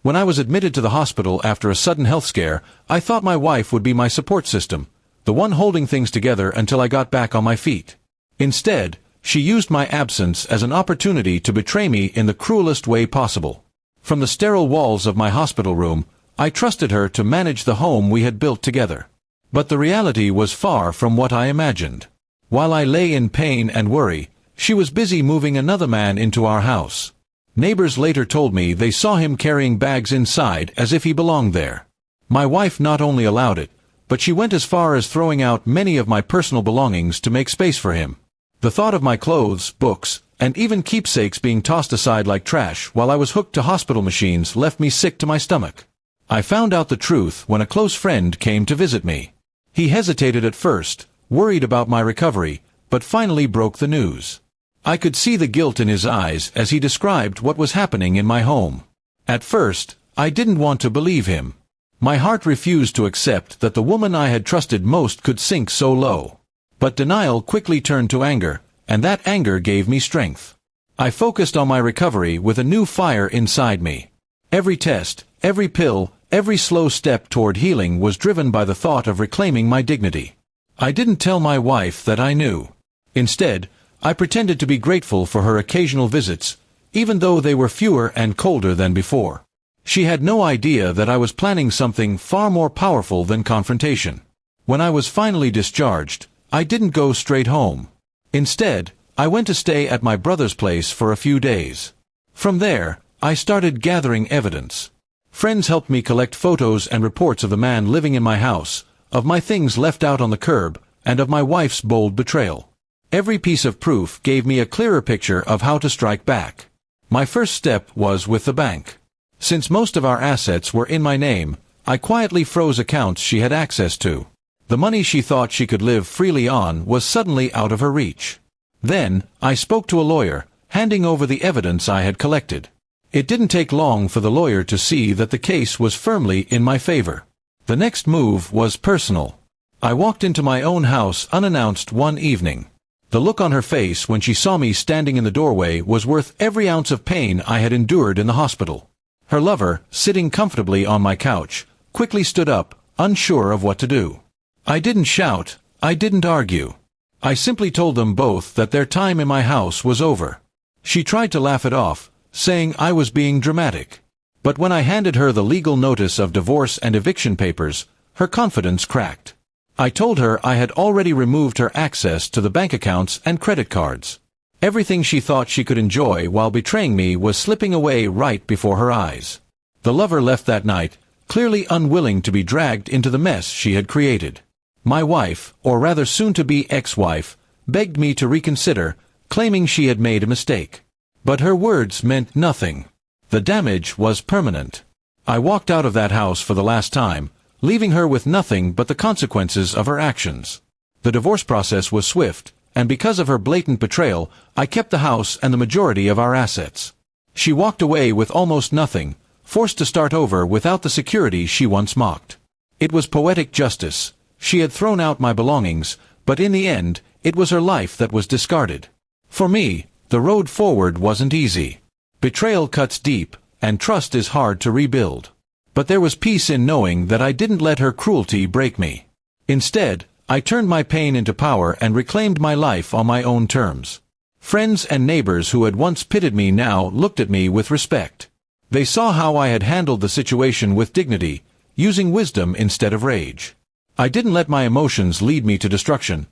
When I was admitted to the hospital after a sudden health scare, I thought my wife would be my support system, the one holding things together until I got back on my feet. Instead, she used my absence as an opportunity to betray me in the cruelest way possible. From the sterile walls of my hospital room, I trusted her to manage the home we had built together. But the reality was far from what I imagined. While I lay in pain and worry, she was busy moving another man into our house. Neighbors later told me they saw him carrying bags inside as if he belonged there. My wife not only allowed it, but she went as far as throwing out many of my personal belongings to make space for him. The thought of my clothes, books, and even keepsakes being tossed aside like trash while I was hooked to hospital machines left me sick to my stomach. I found out the truth when a close friend came to visit me. He hesitated at first, worried about my recovery, but finally broke the news. I could see the guilt in his eyes as he described what was happening in my home. At first, I didn't want to believe him. My heart refused to accept that the woman I had trusted most could sink so low. But denial quickly turned to anger, and that anger gave me strength. I focused on my recovery with a new fire inside me. Every test, every pill, every slow step toward healing was driven by the thought of reclaiming my dignity. I didn't tell my wife that I knew. Instead, I pretended to be grateful for her occasional visits, even though they were fewer and colder than before. She had no idea that I was planning something far more powerful than confrontation. When I was finally discharged, I didn't go straight home. Instead, I went to stay at my brother's place for a few days. From there, I started gathering evidence. Friends helped me collect photos and reports of the man living in my house, of my things left out on the curb, and of my wife's bold betrayal. Every piece of proof gave me a clearer picture of how to strike back. My first step was with the bank. Since most of our assets were in my name, I quietly froze accounts she had access to. The money she thought she could live freely on was suddenly out of her reach. Then, I spoke to a lawyer, handing over the evidence I had collected. It didn't take long for the lawyer to see that the case was firmly in my favor. The next move was personal. I walked into my own house unannounced one evening. The look on her face when she saw me standing in the doorway was worth every ounce of pain I had endured in the hospital. Her lover, sitting comfortably on my couch, quickly stood up, unsure of what to do. I didn't shout, I didn't argue. I simply told them both that their time in my house was over. She tried to laugh it off, saying I was being dramatic. But when I handed her the legal notice of divorce and eviction papers, her confidence cracked. I told her I had already removed her access to the bank accounts and credit cards. Everything she thought she could enjoy while betraying me was slipping away right before her eyes. The lover left that night, clearly unwilling to be dragged into the mess she had created. My wife, or rather soon-to-be ex-wife, begged me to reconsider, claiming she had made a mistake. But her words meant nothing. The damage was permanent. I walked out of that house for the last time, leaving her with nothing but the consequences of her actions. The divorce process was swift, and because of her blatant betrayal, I kept the house and the majority of our assets. She walked away with almost nothing, forced to start over without the security she once mocked. It was poetic justice. She had thrown out my belongings, but in the end, it was her life that was discarded. For me, the road forward wasn't easy. Betrayal cuts deep, and trust is hard to rebuild. But there was peace in knowing that I didn't let her cruelty break me. Instead, I turned my pain into power and reclaimed my life on my own terms. Friends and neighbors who had once pitied me now looked at me with respect. They saw how I had handled the situation with dignity, using wisdom instead of rage. I didn't let my emotions lead me to destruction.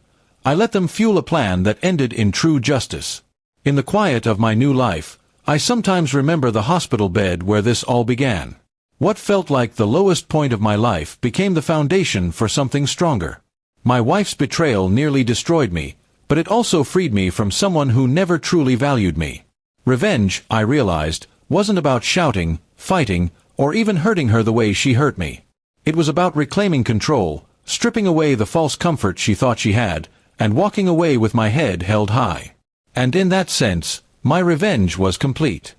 I let them fuel a plan that ended in true justice. In the quiet of my new life, I sometimes remember the hospital bed where this all began. What felt like the lowest point of my life became the foundation for something stronger. My wife's betrayal nearly destroyed me, but it also freed me from someone who never truly valued me. Revenge, I realized, wasn't about shouting, fighting, or even hurting her the way she hurt me. It was about reclaiming control, stripping away the false comfort she thought she had, and walking away with my head held high. And in that sense, my revenge was complete.